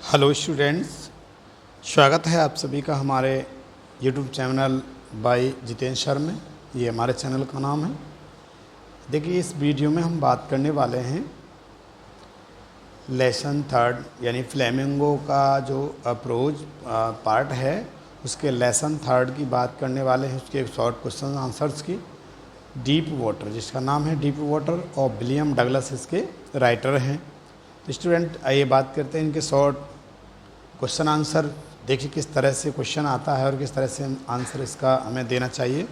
Hello students, स्वागत है आप सभी का हमारे YouTube channel by Jitendra Sharma में। ये हमारे चैनल का नाम है। देखिए, इस वीडियो में हम बात करने वाले हैं लेसन थर्ड यानी फ्लेमिंगो का जो अप्रोच पार्ट है उसके लेसन थर्ड की बात करने वाले हैं। उसके शॉर्ट क्वेश्चन आंसर्स की। डीप वाटर, जिसका नाम है डीप वाटर, और विलियम डगलस इसके राइटर हैं। तो स्टूडेंट आइए बात करते हैं इनके शॉर्ट क्वेश्चन आंसर। देखिए किस तरह से क्वेश्चन आता है और किस तरह से आंसर इसका हमें देना चाहिए।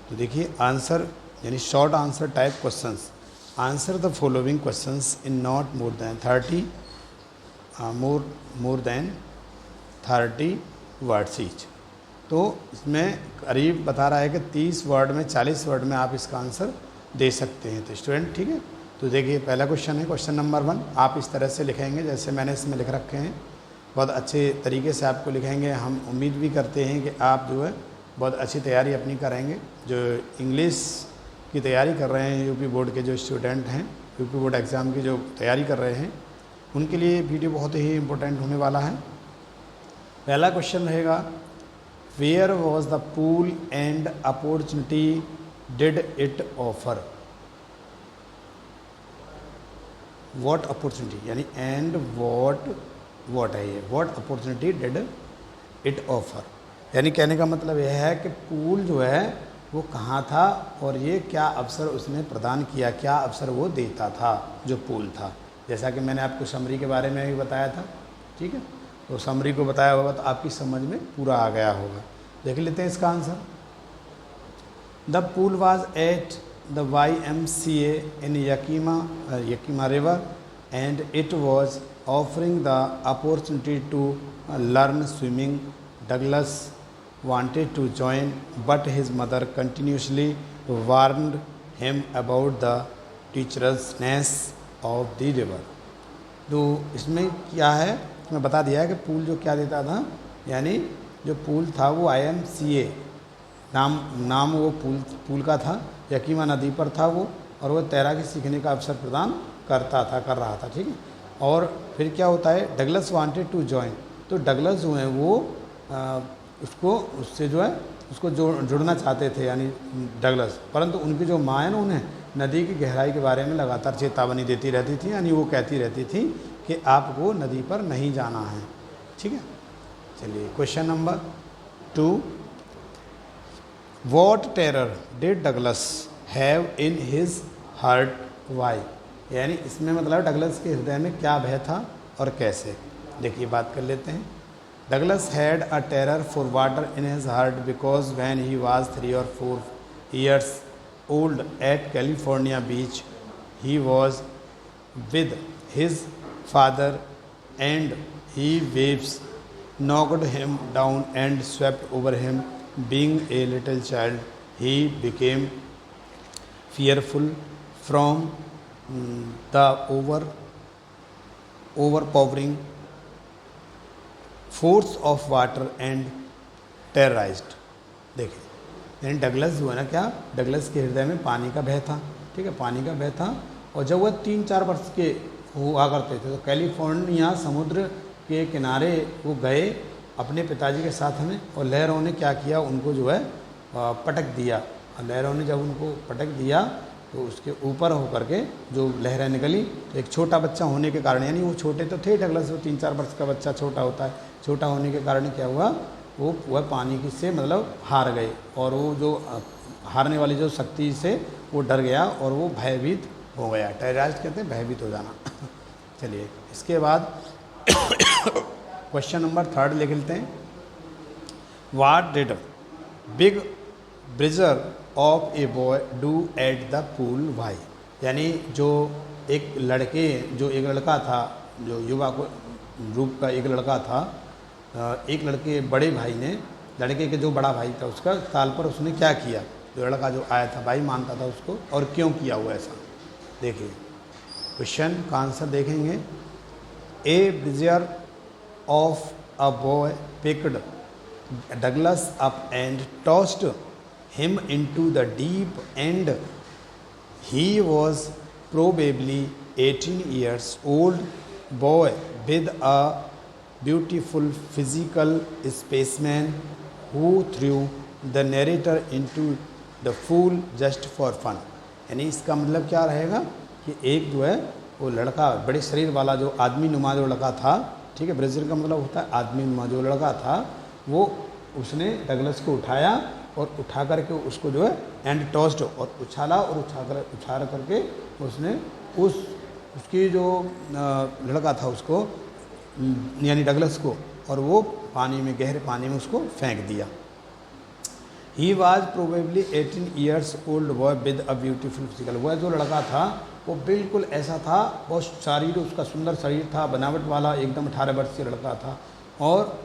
तो देखिए आंसर यानी short answer type questions. Answer the following questions in not more than 30 words each. तो इसमें करीब बता रहा है कि 30 वर्ड में 40 वर्ड में आप इसका आंसर दे सकते हैं। तो स्टूडेंट ठीक है। तो देखिए पहला क्वेश्चन है, क्वेश्चन नंबर 1। आप इस तरह से लिखेंगे जैसे मैंने इसमें लिख रखे हैं। बहुत अच्छे तरीके से आपको लिखेंगे। हम उम्मीद भी करते हैं कि आप जो है बहुत अच्छी तैयारी अपनी करेंगे। जो इंग्लिश की तैयारी कर रहे हैं, यूपी बोर्ड के जो स्टूडेंट हैं, यूपी बोर्ड एग्ज़ाम की जो तैयारी कर रहे हैं, उनके लिए वीडियो बहुत ही इम्पोर्टेंट होने वाला है। पहला क्वेश्चन रहेगा, where was the pool and opportunity did it offer. What opportunity यानी एंड वॉट है ये, what opportunity did it offer. यानी कहने का मतलब यह है कि पूल जो है वो कहाँ था और ये क्या अवसर उसने प्रदान किया, क्या अवसर वो देता था जो पूल था। जैसा कि मैंने आपको समरी के बारे में भी बताया था, ठीक है। तो समरी को बताया होगा तो आपकी समझ में पूरा आ गया होगा। देख लेते हैं इसका answer. The pool was at the YMCA in Yakima river and it was offering the opportunity to learn swimming. Douglas wanted to join, but his mother continuously warned him about the treacherousness of the river. तो इसमें क्या है, मैं बता दिया है कि pool जो क्या देता था, यानी जो पूल था वो YMCA नाम वो पूल का था। यकीमा नदी पर था वो, और वो तैराकी सीखने का अवसर प्रदान कर रहा था, ठीक है। और फिर क्या होता है, डगलस वांटेड टू जॉइन। तो डगलस जो है वो उससे जो है उसको जुड़ना चाहते थे, यानी डगलस, परंतु उनकी जो माँ है ना, उन्हें नदी की गहराई के बारे में लगातार चेतावनी देती रहती थी। यानी वो कहती रहती थी कि आपको नदी पर नहीं जाना है, ठीक है। चलिए question number 2। What terror did Douglas have in his heart why. यानी इसमें मतलब डगलस के हृदय में क्या भय था और कैसे। देखिए बात कर लेते हैं। Douglas had a terror for water in his heart because when he was 3 or 4 years old at California beach, he was with his father and he waves knocked him down and swept over him. Being a little child, he became fearful from the overpowering force of water and terrorized. देखिए यानी Douglas जो है ना, क्या Douglas के हृदय में पानी का भय था, ठीक है, पानी का भय था। और जब वह 3-4 वर्ष के हुआ करते थे तो कैलिफोर्निया समुद्र के किनारे वो गए अपने पिताजी के साथ में, और लहरों ने क्या किया, उनको जो है पटक दिया। लहरों ने जब उनको पटक दिया तो उसके ऊपर होकर के जो लहरें निकली, तो एक छोटा बच्चा होने के कारण, यानी वो छोटे तो थे डगलस, वो 3-4 वर्ष का बच्चा छोटा होता है, छोटा होने के कारण क्या हुआ, वह पानी की से मतलब हार गए, और वो जो हारने वाली जो शक्ति से वो डर गया और वो भयभीत हो गया। टेरराइज्ड कहते हैं भयभीत हो जाना। चलिए इसके बाद क्वेश्चन नंबर 3 लिख लेते हैं। What did big bruiser of a boy do at the pool why. यानी जो एक लड़का था, जो युवा को रूप का एक लड़का था, एक लड़के बड़े भाई ने, लड़के के जो बड़ा भाई था उसका ताल पर उसने क्या किया। जो लड़का जो आया था भाई मानता था उसको, और क्यों किया हुआ ऐसा। देखिए क्वेश्चन का आंसर देखेंगे। A bruiser of a boy picked Douglas up and tossed him into the deep end. He was probably 18 years old boy with a beautiful physical specimen who threw the narrator into the pool just for fun. यानी इसका मतलब क्या रहेगा कि एक जो है वो लड़का, बड़े शरीर वाला जो आदमी नुमा जो लड़का था, ठीक है, ब्राज़ील का मतलब होता है आदमी नुमा जो लड़का था, वो उसने डगलस को उठाया और उठा करके उसको जो है एंड टॉस्ड और उछाला और उछाल करके उसने उसकी जो लड़का था उसको यानी डगलस को, और वो पानी में, गहरे पानी में उसको फेंक दिया। He was probably 18 years old boy with a beautiful physical. वह जो लड़का था वो बिल्कुल ऐसा था, बहुत शरीर उसका सुंदर शरीर था, बनावट वाला, एकदम 18 वर्षीय लड़का था। और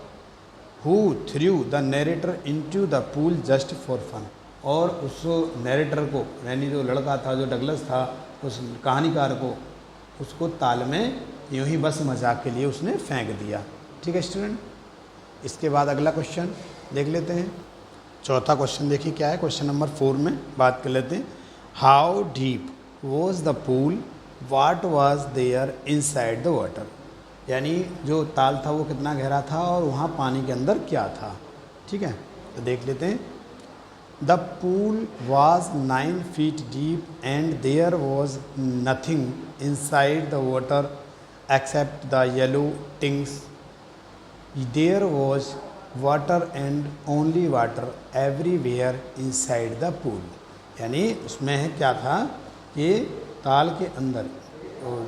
who threw the narrator into the pool just for fun. और उस नरेटर को, यानी जो लड़का था, जो डगलस था, उस कहानीकार को, उसको ताल में यूँ ही बस मजाक के लिए उसने फेंक दिया। ठीक है स्टूडेंट, इसके बाद अगला क्वेश्चन देख लेते हैं। चौथा क्वेश्चन देखिए क्या है, क्वेश्चन नंबर 4 में बात कर लेते हैं। How deep was the pool, what was there inside the water. यानी जो ताल था वो कितना गहरा था और वहाँ पानी के अंदर क्या था। ठीक है, तो देख लेते हैं। The pool was 9 feet deep and there was nothing inside the water except the yellow things. There was water and only water everywhere inside the pool. यानी उसमें है क्या था कि ताल के अंदर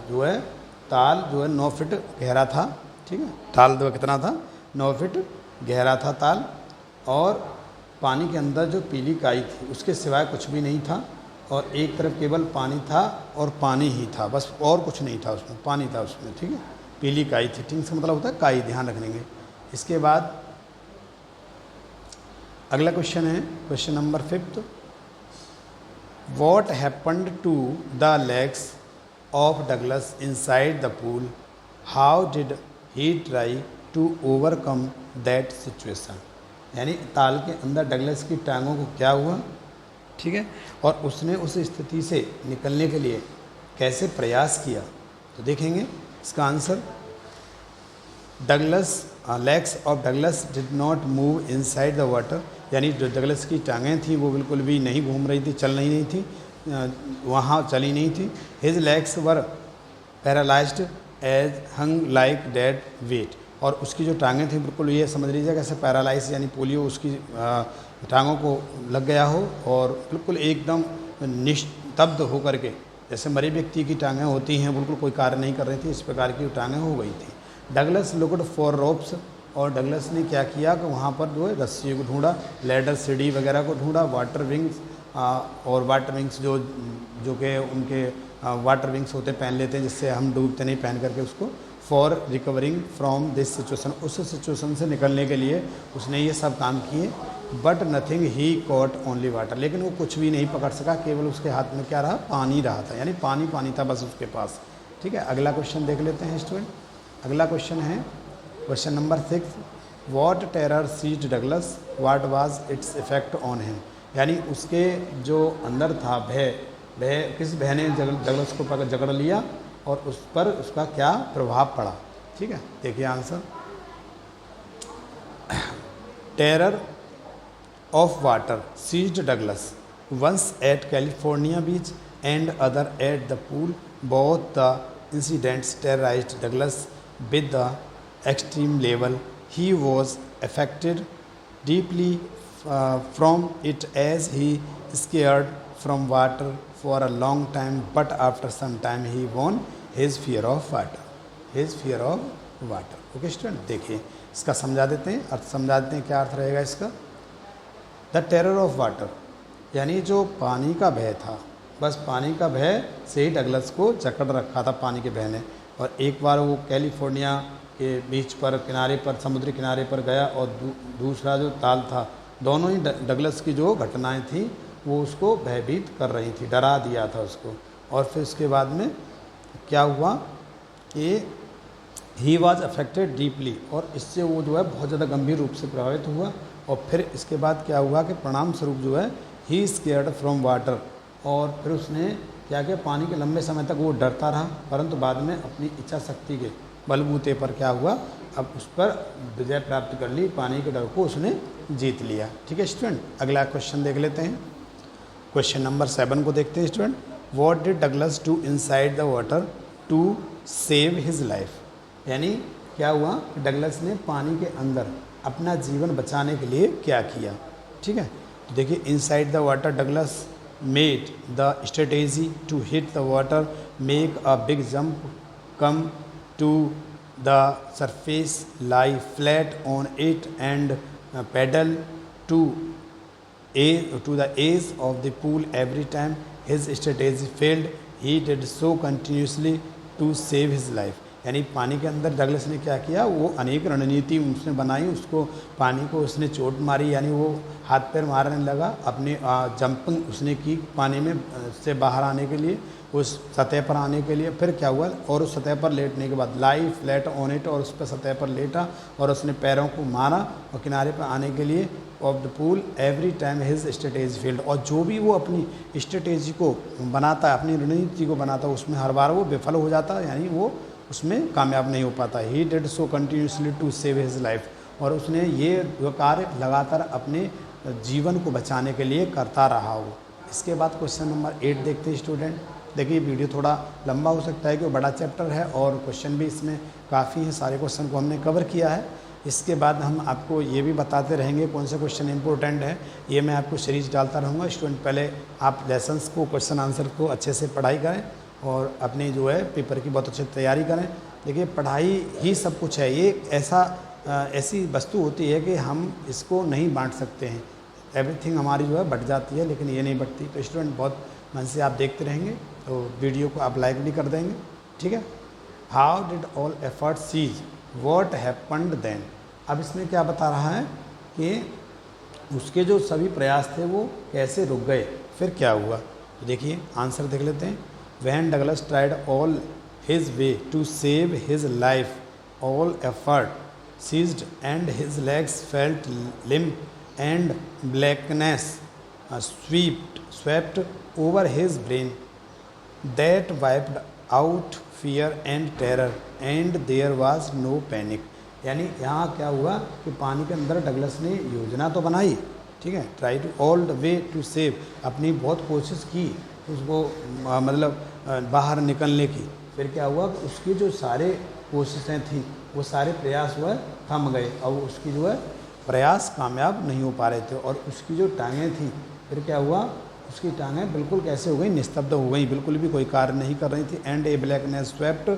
जो है, ताल जो है 9 फीट गहरा था। ठीक है, ताल जो कितना था, 9 फीट गहरा था ताल, और पानी के अंदर जो पीली काई थी उसके सिवाय कुछ भी नहीं था, और एक तरफ केवल पानी था और पानी ही था, बस और कुछ नहीं था उसमें, पानी था उसमें। ठीक है, पीली काई थी। टिंग्स का मतलब होता है काई, ध्यान रखेंगे। इसके बाद अगला क्वेश्चन है question number 5। What happened to the legs of Douglas inside the pool, how did he try to overcome that situation. यानी ताल के अंदर डगलस की टांगों को क्या हुआ, ठीक है, और उसने उस स्थिति से निकलने के लिए कैसे प्रयास किया। तो देखेंगे इसका answer. Douglas legs of Douglas did not move inside the water. यानी जो डगलस की टांगें थी वो बिल्कुल भी नहीं घूम रही थी, चल नहीं थी, वहाँ चली नहीं थी। हिज लेग्स वर पैरालाइज्ड एज हंग लाइक डेड वेट। और उसकी जो टांगें थी बिल्कुल ये समझ लीजिए कैसे पैरालाइज, यानी पोलियो उसकी टांगों को लग गया हो और बिल्कुल एकदम निस्तब्ध होकर के, जैसे मरे व्यक्ति की टांगें होती हैं, बिल्कुल कोई कार्य नहीं कर रही थी, इस प्रकार की टांगें हो गई थी। Douglas looked for ropes. और डगलस ने क्या किया कि वहाँ पर जो है रस्सियों को ढूंढा, लैडर, सीढ़ी वगैरह को ढूंढा, वाटर विंग्स, और वाटर विंग्स जो कि उनके वाटर विंग्स होते पहन लेते हैं जिससे हम डूबते नहीं, पहन करके उसको, for recovering from this situation, उस सिचुएशन से निकलने के लिए उसने ये सब काम किए। But nothing he caught only water. लेकिन वो कुछ भी नहीं पकड़ सका, केवल उसके हाथ में क्या रहा, पानी रहा था, यानी पानी पानी था बस उसके पास। ठीक है, अगला क्वेश्चन देख लेते हैं स्टूडेंट। अगला क्वेश्चन है question number 6। What terror seized Douglas, what was its effect on him. यानी उसके जो अंदर था भय, किस भय ने डगलस को पकड़ जकड़ लिया और उस पर उसका क्या प्रभाव पड़ा। ठीक है, देखिए answer. Terror of water seized Douglas once at California beach and other at the pool. Both the incidents terrorised Douglas with the extreme level. He was affected deeply from it as he scared from water for a long time, but after some time he won his fear of water. His fear of water. Okay student, देखिए इसका समझा देते हैं, अर्थ समझा देते हैं, क्या अर्थ रहेगा इसका। द टेरर ऑफ वाटर, यानी जो पानी का भय था, बस पानी का भय से ही डगलस को जकड़ रखा था पानी के भय ने। और एक बार वो कैलिफोर्निया के बीच पर, किनारे पर, समुद्री किनारे पर गया, और दूसरा जो ताल था, दोनों ही डगलस की जो घटनाएं थी वो उसको भयभीत कर रही थी, डरा दिया था उसको। और फिर उसके बाद में क्या हुआ कि ही वॉज अफेक्टेड डीपली, और इससे वो जो है बहुत ज़्यादा गंभीर रूप से प्रभावित हुआ। और फिर इसके बाद क्या हुआ कि परिणाम स्वरूप जो है ही स्केयर्ड फ्रॉम वाटर, और फिर उसने क्या किया, पानी के लंबे समय तक वो डरता रहा, परंतु बाद में अपनी इच्छा शक्ति के बलबूते पर क्या हुआ, अब उस पर विजय प्राप्त कर ली, पानी के डर को उसने जीत लिया। ठीक है स्टूडेंट, अगला क्वेश्चन देख लेते हैं। क्वेश्चन नंबर 7 को देखते हैं student. What did Douglas do inside the water to save his life. यानी क्या हुआ कि डगलस ने पानी के अंदर अपना जीवन बचाने के लिए क्या किया। ठीक है, तो देखिए inside the water Douglas made the strategy to hit the water, make a big jump, come to the surface, lie flat on it and paddle to the edge of the pool every time his strategy failed. He did so continuously to save his life. यानी पानी के अंदर Douglas ने क्या किया, वो अनेक रणनीति उसने बनाई, उसको पानी को उसने चोट मारी, यानी वो हाथ पैर मारने लगा, अपने जंपिंग उसने की पानी में से बाहर आने के लिए, उस सतह पर आने के लिए। फिर क्या हुआ, और उस सतह पर लेटने के बाद लाई फ्लैट ऑन इट, और उस पर सतह पर लेटा और उसने पैरों को मारा और किनारे पर आने के लिए of the pool every time his strategy field. और जो भी वो अपनी स्ट्रेटेजी को बनाता है, अपनी रणनीति को बनाता है, उसमें हर बार वो विफल हो जाता है, यानी वो उसमें कामयाब नहीं हो पाता। He did so continuously to save his life. और उसने ये कार्य लगातार अपने जीवन को बचाने के लिए करता रहा हो। इसके बाद क्वेश्चन नंबर 8 देखते हैं स्टूडेंट। देखिए वीडियो थोड़ा लंबा हो सकता है, कि बड़ा चैप्टर है और क्वेश्चन भी इसमें काफ़ी हैं, सारे क्वेश्चन को हमने कवर किया है। इसके बाद हम आपको ये भी बताते रहेंगे कौन से क्वेश्चन इंपॉर्टेंट है, ये मैं आपको सीरीज डालता रहूँगा। स्टूडेंट पहले आप लेसन्स को, क्वेश्चन आंसर को अच्छे से पढ़ाई करें और अपनी जो है पेपर की बहुत अच्छी तैयारी करें। देखिए पढ़ाई ही सब कुछ है, ये ऐसी वस्तु होती है कि हम इसको नहीं बांट सकते हैं। एवरीथिंग हमारी जो है बट जाती है, लेकिन ये नहीं बटती। तो स्टूडेंट बहुत मन से आप देखते रहेंगे, तो वीडियो को आप लाइक भी कर देंगे। ठीक है, how did all effort cease what happened then. अब इसमें क्या बता रहा है कि उसके जो सभी प्रयास थे वो कैसे रुक गए, फिर क्या हुआ। तो देखिए आंसर देख लेते हैं। When Douglas tried all his way to save his life, all effort ceased and his legs felt limp and blackness swept over his brain that wiped out fear and terror and there was no panic। यानी यहाँ क्या हुआ कि पानी के अंदर Douglas ने योजना तो बनाई, ठीक है, try to all the way to save, अपनी बहुत कोशिश की उसको मतलब बाहर निकलने की। फिर क्या हुआ कि उसकी जो सारे कोशिशें थी वो सारे प्रयास जो है थम गए और उसकी जो है प्रयास कामयाब नहीं हो पा रहे थे। और उसकी जो टांगें थी, फिर क्या हुआ, उसकी टांगें बिल्कुल कैसे हो गई, निस्तब्ध हो गई, बिल्कुल भी कोई कार्य नहीं कर रही थी। And A blackness swept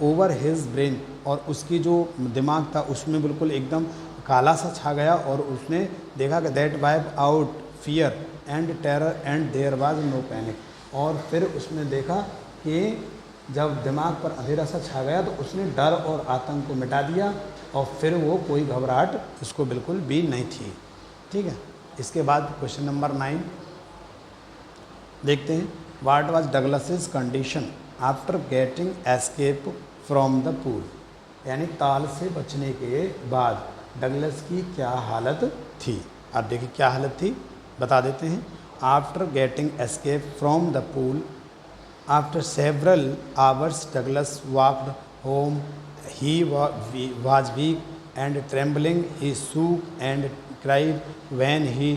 over his brain, और उसकी जो दिमाग था उसमें बिल्कुल एकदम काला सा छा गया और उसने देखा कि that wipe out fear and terror and there was no panic. और फिर उसने देखा कि जब दिमाग पर अंधेरा सा छा गया तो उसने डर और आतंक को मिटा दिया और फिर वो कोई घबराहट उसको बिल्कुल भी नहीं थी। ठीक है, इसके बाद क्वेश्चन नंबर 9 देखते हैं। What was Douglas condition after getting escape from the pool. यानी ताल से बचने के बाद डगलस की क्या हालत थी। आप देखिए क्या हालत थी, बता देते हैं। After getting escape from the pool, after several hours Douglas walked home. He was weak and trembling. He shook and cried when he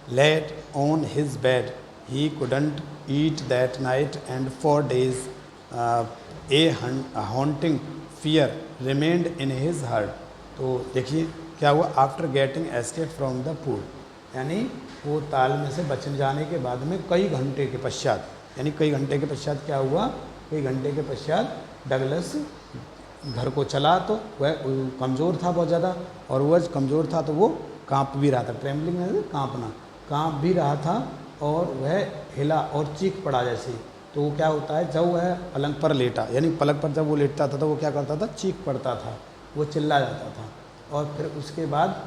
laid on his bed. He couldn't eat that night, and for days a haunting fear remained in his heart. तो देखिए क्या हुआ, after getting escape from the pool, यानी वो ताल में से बच जाने के बाद में कई घंटे के पश्चात, यानी कई घंटे के पश्चात क्या हुआ, कई घंटे के पश्चात डगलस घर को चला तो वह कमज़ोर था बहुत ज़्यादा, और वह कमज़ोर था तो वो कांप भी रहा था। ट्रेम्बलिंग में कांपना, कांप भी रहा था और वह हिला और चीख पड़ा जैसे। तो वो क्या होता है, जब वह पलंग पर लेटा, यानी पलंग पर जब वो लेटता था तो वो क्या करता था, चीख पड़ता था, वो चिल्ला जाता था। और फिर उसके बाद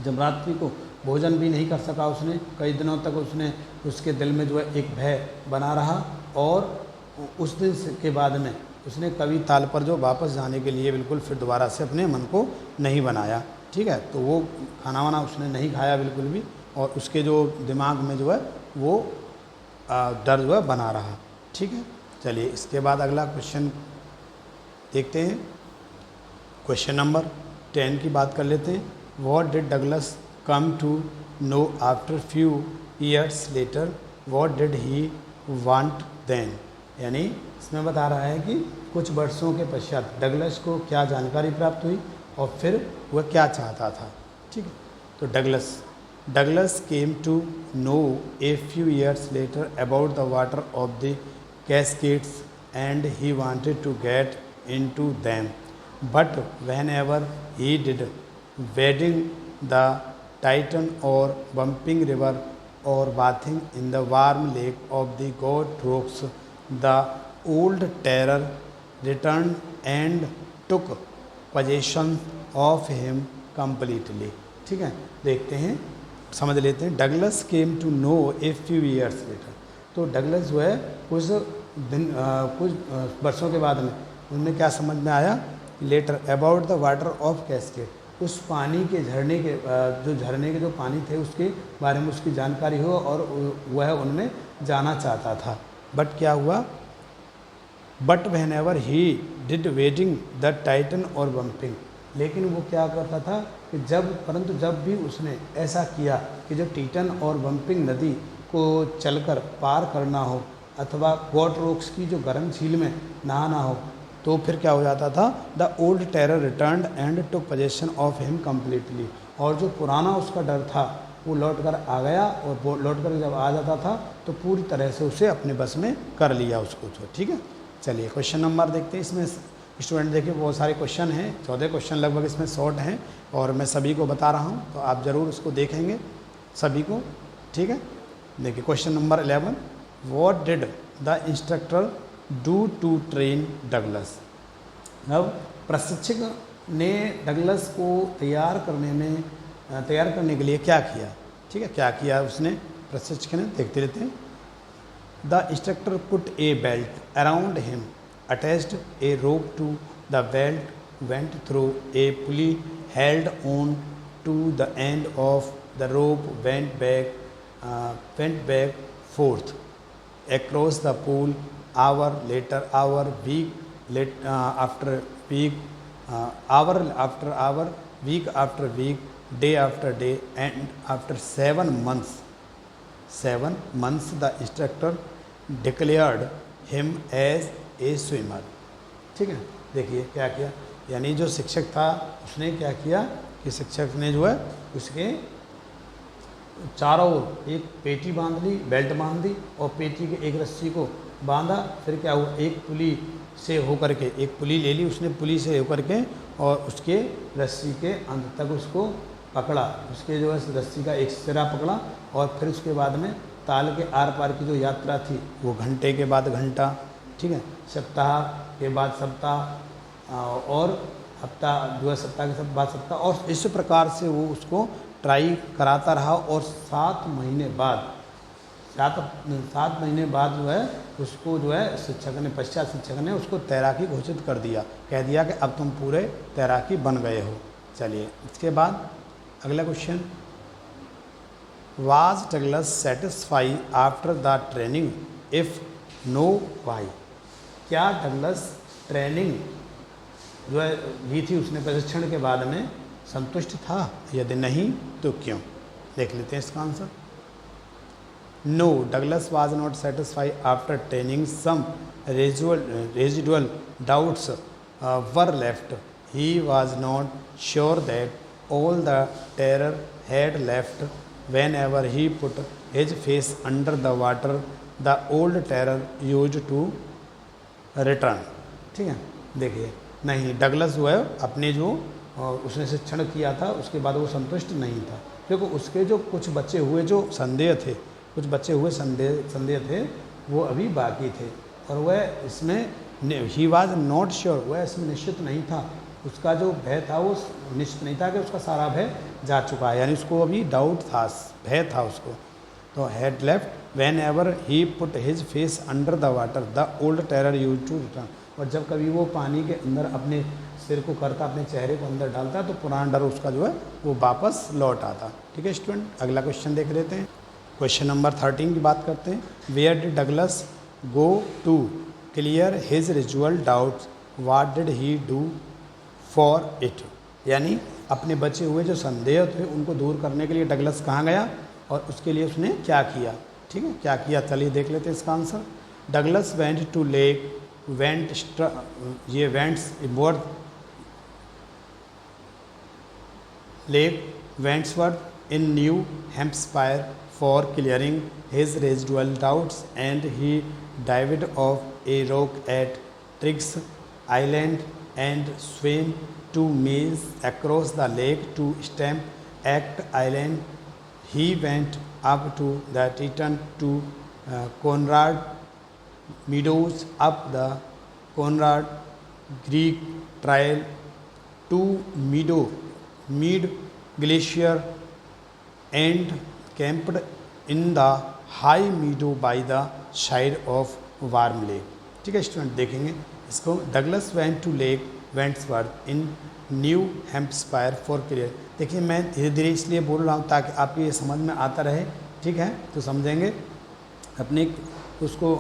जब रात्रि को भोजन भी नहीं कर सका उसने, कई दिनों तक उसने, उसके दिल में जो है एक भय बना रहा। और उस दिन के बाद में उसने कभी ताल पर जो वापस जाने के लिए बिल्कुल फिर दोबारा से अपने मन को नहीं बनाया। ठीक है, तो वो खाना वाना उसने नहीं खाया बिल्कुल भी, और उसके जो दिमाग में जो है वो डर जो है बना रहा। ठीक है, चलिए इसके बाद अगला क्वेश्चन देखते हैं। क्वेश्चन नंबर 10 की बात कर लेते हैं। What did Douglas come to know after few years later, what did he want then. यानी इसमें बता रहा है कि कुछ वर्षों के पश्चात डगलस को क्या जानकारी प्राप्त हुई और फिर वह क्या चाहता था। ठीक है, तो Douglas came to know a few years later about the water of the cascades and he wanted to get into them, but whenever he did, wading the Titan or bumping river or bathing in the warm lake of the God Rocks, the old terror returned and took possession of him completely। ठीक है, देखते हैं, समझ लेते हैं। Douglas came to know a few years later, तो Douglas जो है कुछ वर्षों के बाद में उनमें क्या समझ में आया, later about the water of cascade, उस पानी के झरने के जो पानी थे उसके बारे में उसकी जानकारी हो और वह उनमें जाना चाहता था। बट क्या हुआ, but when ever he did wedding the Titan और बम्पिंग, लेकिन वो क्या करता था कि जब भी उसने ऐसा किया कि जो टाइटन और बम्पिंग नदी को चलकर पार करना हो अथवा गॉड रॉक्स की जो गर्म झील में नहाना हो, तो फिर क्या हो जाता था, the old terror returned and took possession of him completely, और जो पुराना उसका डर था वो लौट कर आ गया, और लौट कर जब आ जाता था तो पूरी तरह से उसे अपने बस में कर लिया उसको। तो ठीक है, चलिए क्वेश्चन नंबर देखते हैं। इसमें स्टूडेंट देखिए बहुत सारे क्वेश्चन हैं, 14 क्वेश्चन लगभग इसमें शॉर्ट हैं और मैं सभी को बता रहा हूँ, तो आप ज़रूर उसको देखेंगे सभी को। ठीक है, देखिए question number 11, what did the instructor do to train Douglas. अब प्रशिक्षक ने डगलस को तैयार करने के लिए क्या किया। ठीक है, क्या किया उसने प्रशिक्षक ने, देखते रहते हैं। The instructor put a belt around him, attached a rope to the belt, went through a pulley held on to the end of the rope, went back forth across the pool, hour later hour, after week, hour after hour, week after week, day after day, and after 7 months, the instructor declared him as a swimmer। ठीक है, देखिए क्या किया, यानी जो शिक्षक था उसने क्या किया कि शिक्षक ने जो है उसके चारों ओर एक पेटी बांध ली, बेल्ट बांध दी और पेटी के एक रस्सी को बांधा। फिर क्या हुआ, एक पुली से होकर के एक पुली ले ली उसने, पुली से होकर के और उसके रस्सी के अंत तक उसको पकड़ा, उसके जो है रस्सी का एक सिरा पकड़ा और फिर उसके बाद में ताल के आर पार की जो यात्रा थी वो घंटे के बाद घंटा, ठीक है, सप्ताह के बाद सप्ताह और हफ्ता जो है सप्ताह के बाद सप्ताह, और इस प्रकार से वो उसको ट्राई कराता रहा और 7 महीने बाद जो है उसको जो है शिक्षक ने उसको तैराकी घोषित कर दिया, कह दिया कि अब तुम पूरे तैराकी बन गए हो। चलिए इसके बाद अगला question, was Douglas satisfy after the training, if know why. क्या डगलस ट्रेनिंग जो है ली थी उसने प्रशिक्षण के बाद में संतुष्ट था, यदि नहीं तो क्यों। देख लेते हैं इसका answer. No, Douglas was not satisfy after training, some residual doubts were left, he was not sure that all the terror had left, whenever he put his face under the water the old terror use to return. ठीक है, देखिए नहीं, Douglas जो है अपने जो उसने शिक्षण किया था उसके बाद वो संतुष्ट नहीं था, क्योंकि उसके जो कुछ बचे हुए जो संदेह थे वो अभी बाकी थे और वह इसमें ही वाज नॉट श्योर, वह इसमें निश्चित नहीं था, उसका जो भय था वो निश्चित नहीं था कि उसका सारा भय जा चुका है, यानी उसको अभी डाउट था, भय था उसको। तो had left whenever he put his face under the water the old terror use to return, और जब कभी वो पानी के अंदर अपने सिर को करता, अपने चेहरे को अंदर डालता, तो पुराना डर उसका जो है वो वापस लौट आता। ठीक है स्टूडेंट, अगला क्वेश्चन देख लेते हैं। क्वेश्चन नंबर 13 की बात करते हैं। Where did Douglas go to clear his residual doubts, what did he do for it, यानी अपने बचे हुए जो संदेह थे उनको दूर करने के लिए डगलस कहाँ गया और उसके लिए उसने क्या किया। ठीक है, क्या किया, चलिए देख लेते हैं इसका answer. Douglas went to lake ये Wentworth lake Wentworth in New Hampshire for clearing his residual doubts, and he dived off a rock at Triggs Island and swam 2 miles across the lake to Stamp Act Island. He went up to the Teton to Conrad Meadows up the Conrad Creek Trail to Mead Glacier and camped in the high meadow by the side of Warm Lake. ठीक है student, देखेंगे इसको। Douglas went to lake Wentworth in New Hampshire for clear. देखिए मैं धीरे धीरे इसलिए बोल रहा हूँ ताकि आपको ये समझ में आता रहे। ठीक है, तो समझेंगे अपने उसको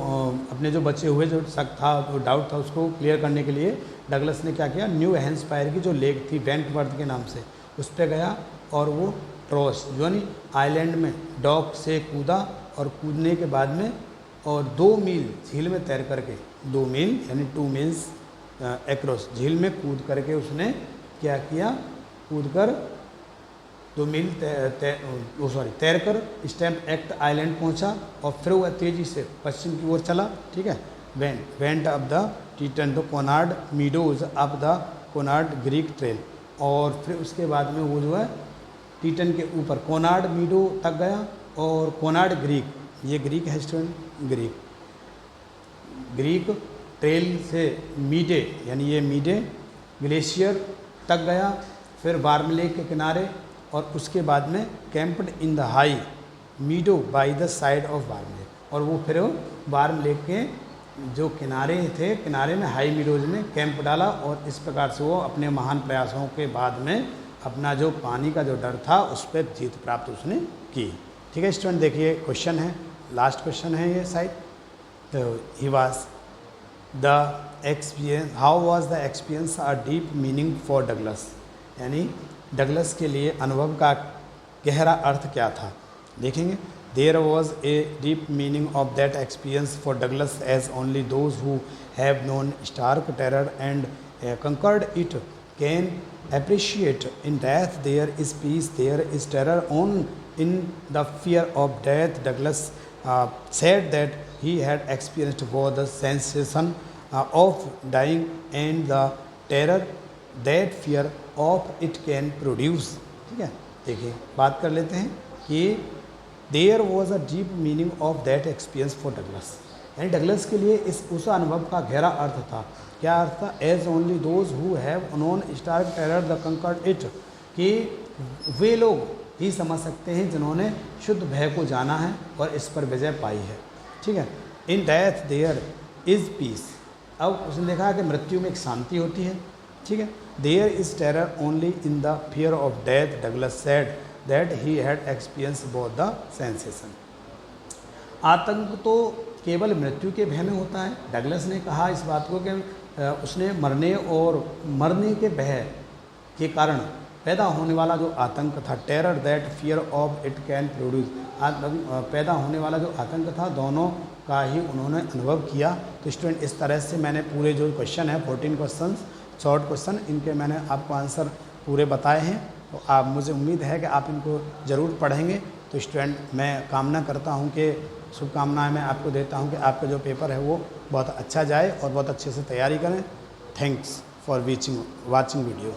अपने जो बचे हुए जो शक था जो डाउट था उसको क्लियर करने के लिए डगलस ने क्या किया, न्यू हैम्पशायर की जो लेक थी वेंटवर्थ के नाम से उस पर गया और वो ट्रॉस यानी आइलैंड में डॉक से कूदा और कूदने के बाद में और 2 मील झील में तैर करके 2 मील यानी 2 मील्स एक्रॉस झील में कूद करके उसने क्या किया, कूद कर 2 मील तैर कर स्टैम्प एक्ट आइलैंड पहुंचा और फिर वह तेज़ी से पश्चिम की ओर चला। ठीक है, went up the Teton the Conrad Meadows up the Conrad Creek trail, और फिर उसके बाद में वो जो है टीटन के ऊपर कोनार्ड मीडो तक गया और कोनार्ड ग्रीक, ये ग्रीक है स्टूडेंट, ग्रीक ट्रेल से मीडे यानी ये मीडे ग्लेशियर तक गया, फिर वार्म लेक के किनारे और उसके बाद में camped in the high meadow by the side of Warm Lake, और वो फिर वार्म लेक के जो किनारे थे किनारे में हाई मीडोज में कैंप डाला और इस प्रकार से वो अपने महान प्रयासों के बाद में अपना जो पानी का जो डर था उस पर जीत प्राप्त उसने की। ठीक है स्टूडेंट, देखिए क्वेश्चन है, लास्ट क्वेश्चन है ये शायद। तो he was the experience, how was the experience a deep meaning for Douglas, यानी डगलस के लिए अनुभव का गहरा अर्थ क्या था। देखेंगे, there was a deep meaning of that experience for Douglas as only those who have known stark terror and conquered it can appreciate. In death there is peace, there is terror on in the fear of death. Douglas said that he had experienced both the sensation of dying and the terror that fear of it can produce. ठीक है, देखिए बात कर लेते हैं कि there was a deep meaning of that experience for Douglas, यानी Douglas के लिए उस अनुभव का गहरा अर्थ था। क्या अर्थ था, as only those who have known stark terror the conquered it, कि वे लोग ही समझ सकते हैं जिन्होंने शुद्ध भय को जाना है और इस पर विजय पाई है। ठीक है, in death there is peace, अब उसने देखा कि मृत्यु में एक शांति होती है। ठीक है, there is terror only in the fear of death, Douglas said that he had experience both the sensation. आतंक तो केवल मृत्यु के भय में होता है। डगलस ने कहा इस बात को कि उसने मरने के भय के कारण पैदा होने वाला जो आतंक था, terror that fear of it can produce, पैदा होने वाला जो आतंक था दोनों का ही उन्होंने अनुभव किया। तो स्टूडेंट इस तरह से मैंने पूरे जो क्वेश्चन है 14 क्वेश्चन शॉर्ट क्वेश्चन, इनके मैंने आपको आंसर पूरे बताए हैं। तो आप, मुझे उम्मीद है कि आप इनको ज़रूर पढ़ेंगे। तो स्टूडेंट मैं कामना करता हूँ कि शुभकामनाएं मैं आपको देता हूँ कि आपका जो पेपर है वो बहुत अच्छा जाए और बहुत अच्छे से तैयारी करें। Thanks for watching video.